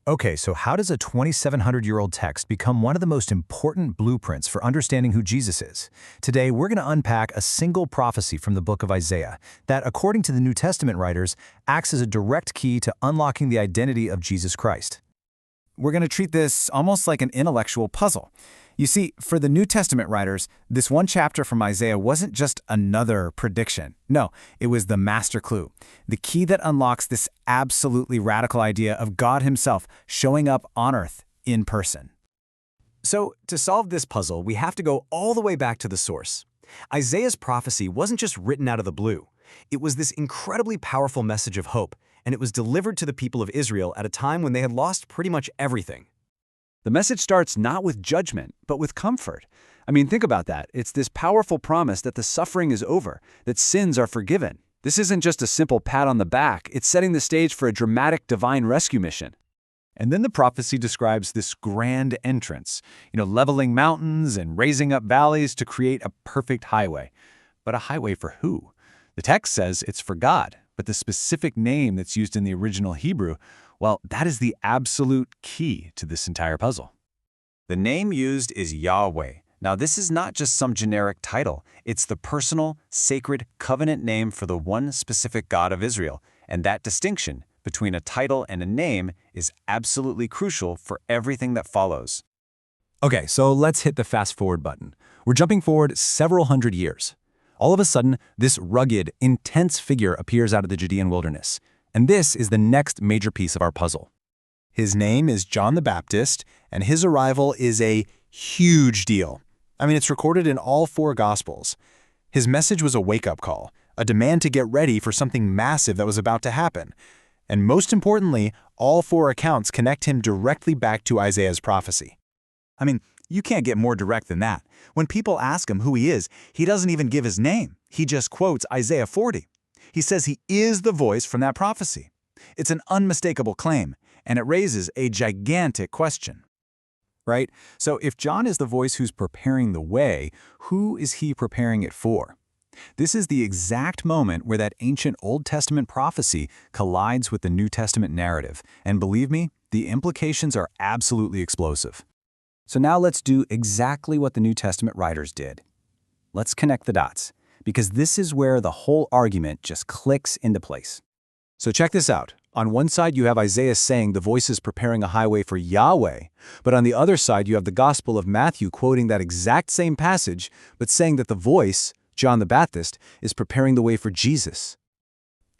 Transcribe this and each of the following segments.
Okay, so how does a 2,700-year-old text become one of the most important blueprints for understanding who Jesus is? Today, we're going to unpack a single prophecy from the book of Isaiah that, according to the New Testament writers, acts as a direct key to unlocking the identity of Jesus Christ. We're going to treat this almost like an intellectual puzzle. You see, for the New Testament writers, this one chapter from Isaiah wasn't just another prediction. No, it was the master clue, the key that unlocks this absolutely radical idea of God Himself showing up on earth in person. So, to solve this puzzle, we have to go all the way back to the source. Isaiah's prophecy wasn't just written out of the blue. It was this incredibly powerful message of hope, and it was delivered to the people of Israel at a time when they had lost pretty much everything. The message starts not with judgment, but with comfort. I mean, think about that. It's this powerful promise that the suffering is over, that sins are forgiven. This isn't just a simple pat on the back, it's setting the stage for a dramatic divine rescue mission. And then the prophecy describes this grand entrance, leveling mountains and raising up valleys to create a perfect highway. But a highway for who? The text says it's for God, but the specific name that's used in the original Hebrew, well, that is the absolute key to this entire puzzle. The name used is Yahweh. Now, this is not just some generic title. It's the personal, sacred, covenant name for the one specific God of Israel. And that distinction between a title and a name is absolutely crucial for everything that follows. Okay, so let's hit the fast forward button. We're jumping forward several hundred years. All of a sudden, this rugged, intense figure appears out of the Judean wilderness. And this is the next major piece of our puzzle. His name is John the Baptist, and his arrival is a huge deal. I mean, it's recorded in all four Gospels. His message was a wake-up call, a demand to get ready for something massive that was about to happen. And most importantly, all four accounts connect him directly back to Isaiah's prophecy. I mean, you can't get more direct than that. When people ask him who he is, he doesn't even give his name. He just quotes Isaiah 40. He says he is the voice from that prophecy. It's an unmistakable claim, and it raises a gigantic question. Right? So if John is the voice who's preparing the way, who is he preparing it for? This is the exact moment where that ancient Old Testament prophecy collides with the New Testament narrative. And believe me, the implications are absolutely explosive. So now let's do exactly what the New Testament writers did. Let's connect the dots, because this is where the whole argument just clicks into place. So check this out. On one side, you have Isaiah saying the voice is preparing a highway for Yahweh, but on the other side, you have the Gospel of Matthew quoting that exact same passage, but saying that the voice, John the Baptist, is preparing the way for Jesus.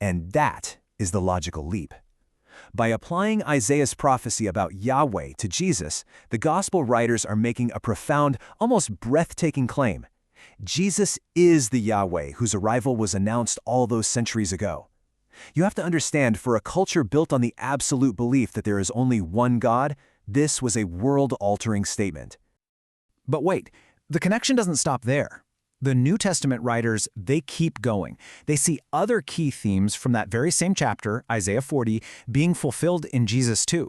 And that is the logical leap. By applying Isaiah's prophecy about Yahweh to Jesus, the Gospel writers are making a profound, almost breathtaking claim. Jesus is the Yahweh whose arrival was announced all those centuries ago. You have to understand, for a culture built on the absolute belief that there is only one God, this was a world-altering statement. But wait, the connection doesn't stop there. The New Testament writers, they keep going. They see other key themes from that very same chapter, Isaiah 40, being fulfilled in Jesus too.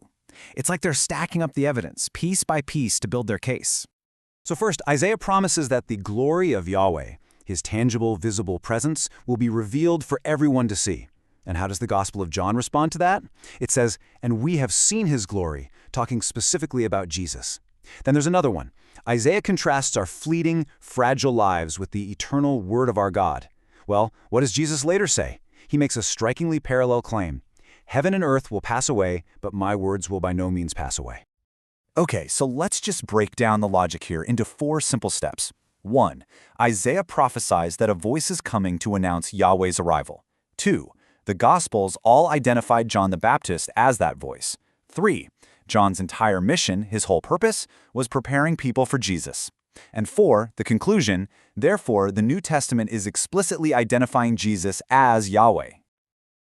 It's like they're stacking up the evidence, piece by piece, to build their case. So first, Isaiah promises that the glory of Yahweh, His tangible, visible presence, will be revealed for everyone to see. And how does the Gospel of John respond to that? It says, "And we have seen His glory," talking specifically about Jesus. Then there's another one. Isaiah contrasts our fleeting, fragile lives with the eternal Word of our God. Well, what does Jesus later say? He makes a strikingly parallel claim. "Heaven and earth will pass away, but my words will by no means pass away." Okay, so let's just break down the logic here into 4 simple steps. 1. Isaiah prophesies that a voice is coming to announce Yahweh's arrival. 2. The Gospels all identified John the Baptist as that voice. 3. John's entire mission, his whole purpose, was preparing people for Jesus. And 4, the conclusion, therefore, the New Testament is explicitly identifying Jesus as Yahweh.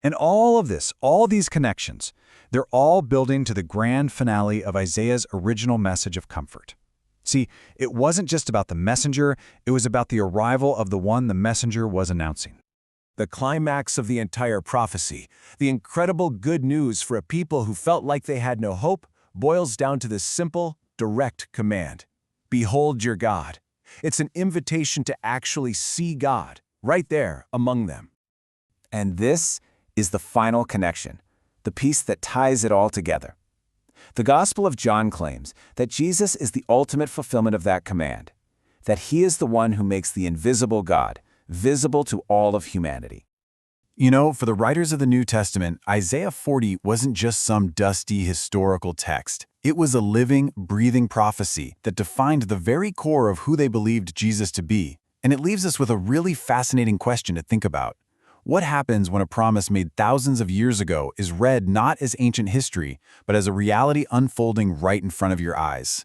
And all of this, all these connections, they're all building to the grand finale of Isaiah's original message of comfort. See, it wasn't just about the messenger, it was about the arrival of the one the messenger was announcing. The climax of the entire prophecy, the incredible good news for a people who felt like they had no hope, boils down to this simple, direct command. Behold your God. It's an invitation to actually see God, right there among them. And this is the final connection, the piece that ties it all together. The Gospel of John claims that Jesus is the ultimate fulfillment of that command, that He is the one who makes the invisible God visible to all of humanity. You know, for the writers of the New Testament, Isaiah 40 wasn't just some dusty historical text. It was a living, breathing prophecy that defined the very core of who they believed Jesus to be. And it leaves us with a really fascinating question to think about. What happens when a promise made thousands of years ago is read not as ancient history, but as a reality unfolding right in front of your eyes?